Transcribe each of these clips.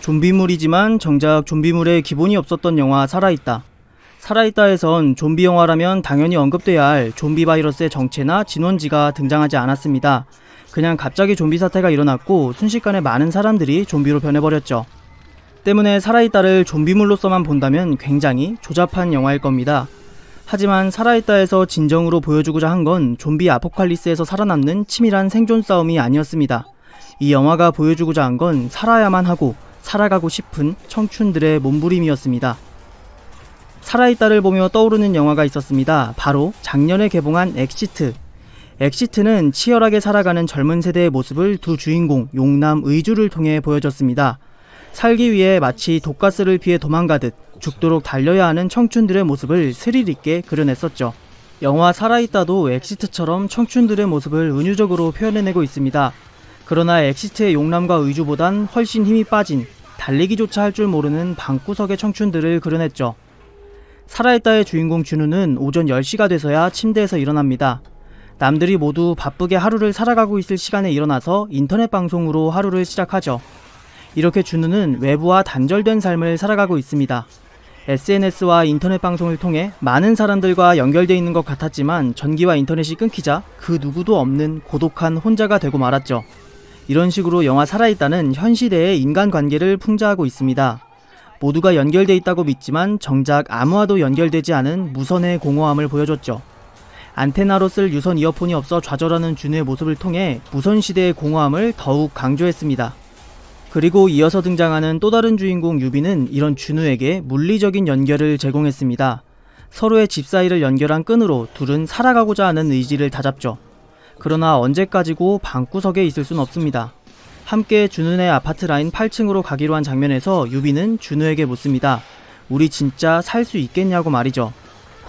좀비물이지만 정작 좀비물에 기본이 없었던 영화 살아있다. 살아있다에선 좀비 영화라면 당연히 언급돼야 할 좀비 바이러스의 정체나 진원지가 등장하지 않았습니다. 그냥 갑자기 좀비 사태가 일어났고 순식간에 많은 사람들이 좀비로 변해버렸죠. 때문에 살아있다를 좀비물로서만 본다면 굉장히 조잡한 영화일 겁니다. 하지만 살아있다에서 진정으로 보여주고자 한 건 좀비 아포칼리스에서 살아남는 치밀한 생존 싸움이 아니었습니다. 이 영화가 보여주고자 한 건 살아야만 하고 살아가고 싶은 청춘들의 몸부림이었습니다. 살아있다를 보며 떠오르는 영화가 있었습니다. 바로 작년에 개봉한 엑시트. 엑시트는 치열하게 살아가는 젊은 세대의 모습을 두 주인공 용남 의주를 통해 보여줬습니다. 살기 위해 마치 독가스를 피해 도망가듯 죽도록 달려야 하는 청춘들의 모습을 스릴 있게 그려냈었죠. 영화 살아있다도 엑시트처럼 청춘들의 모습을 은유적으로 표현해내고 있습니다. 그러나 엑시트의 용남과 의주보단 훨씬 힘이 빠진, 달리기조차 할 줄 모르는 방구석의 청춘들을 그려냈죠. 살아있다의 주인공 준우는 오전 10시가 돼서야 침대에서 일어납니다. 남들이 모두 바쁘게 하루를 살아가고 있을 시간에 일어나서 인터넷 방송으로 하루를 시작하죠. 이렇게 준우는 외부와 단절된 삶을 살아가고 있습니다. SNS와 인터넷 방송을 통해 많은 사람들과 연결되어 있는 것 같았지만 전기와 인터넷이 끊기자 그 누구도 없는 고독한 혼자가 되고 말았죠. 이런 식으로 영화 살아있다는 현 시대의 인간관계를 풍자하고 있습니다. 모두가 연결돼 있다고 믿지만 정작 아무와도 연결되지 않은 무선의 공허함을 보여줬죠. 안테나로 쓸 유선 이어폰이 없어 좌절하는 준우의 모습을 통해 무선 시대의 공허함을 더욱 강조했습니다. 그리고 이어서 등장하는 또 다른 주인공 유비는 이런 준우에게 물리적인 연결을 제공했습니다. 서로의 집 사이를 연결한 끈으로 둘은 살아가고자 하는 의지를 다잡죠. 그러나 언제까지고 방구석에 있을 순 없습니다. 함께 준우네 아파트 라인 8층으로 가기로 한 장면에서 유비는 준우에게 묻습니다. 우리 진짜 살 수 있겠냐고 말이죠.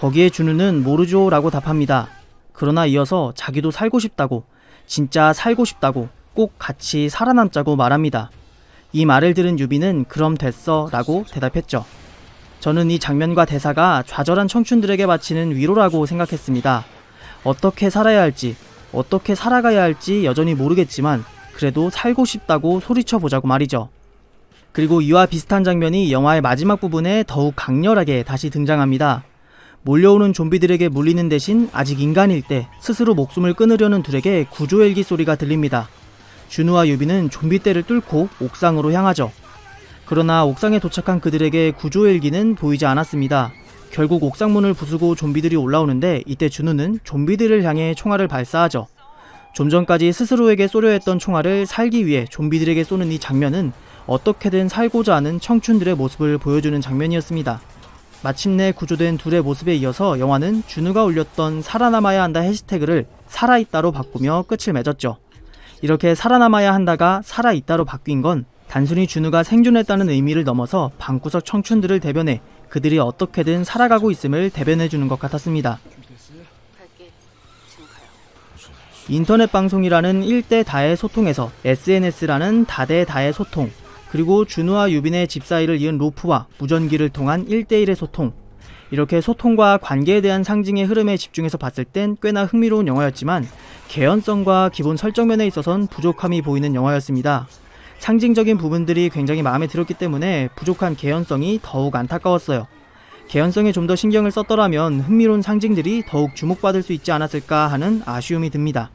거기에 준우는 모르죠 라고 답합니다. 그러나 이어서 자기도 살고 싶다고, 진짜 살고 싶다고, 꼭 같이 살아남자고 말합니다. 이 말을 들은 유비는 그럼 됐어 라고 대답했죠. 저는 이 장면과 대사가 좌절한 청춘들에게 바치는 위로라고 생각했습니다. 어떻게 살아야 할지, 어떻게 살아가야 할지 여전히 모르겠지만 그래도 살고 싶다고 소리쳐보자고 말이죠. 그리고 이와 비슷한 장면이 영화의 마지막 부분에 더욱 강렬하게 다시 등장합니다. 몰려오는 좀비들에게 물리는 대신 아직 인간일 때 스스로 목숨을 끊으려는 둘에게 구조헬기 소리가 들립니다. 준우와 유비는 좀비떼를 뚫고 옥상으로 향하죠. 그러나 옥상에 도착한 그들에게 구조헬기는 보이지 않았습니다. 결국 옥상문을 부수고 좀비들이 올라오는데 이때 준우는 좀비들을 향해 총알을 발사하죠. 좀 전까지 스스로에게 쏘려 했던 총알을 살기 위해 좀비들에게 쏘는 이 장면은 어떻게든 살고자 하는 청춘들의 모습을 보여주는 장면이었습니다. 마침내 구조된 둘의 모습에 이어서 영화는 준우가 올렸던 살아남아야 한다 해시태그를 살아있다로 바꾸며 끝을 맺었죠. 이렇게 살아남아야 한다가 살아있다로 바뀐 건 단순히 준우가 생존했다는 의미를 넘어서 방구석 청춘들을 대변해 그들이 어떻게든 살아가고 있음을 대변해주는 것 같았습니다. 인터넷 방송이라는 1대 다의 소통에서 SNS라는 다대 다의 소통, 그리고 준우와 유빈의 집 사이를 이은 로프와 무전기를 통한 1대1의 소통, 이렇게 소통과 관계에 대한 상징의 흐름에 집중해서 봤을 땐 꽤나 흥미로운 영화였지만 개연성과 기본 설정면에 있어선 부족함이 보이는 영화였습니다. 상징적인 부분들이 굉장히 마음에 들었기 때문에 부족한 개연성이 더욱 안타까웠어요. 개연성에 좀 더 신경을 썼더라면 흥미로운 상징들이 더욱 주목받을 수 있지 않았을까 하는 아쉬움이 듭니다.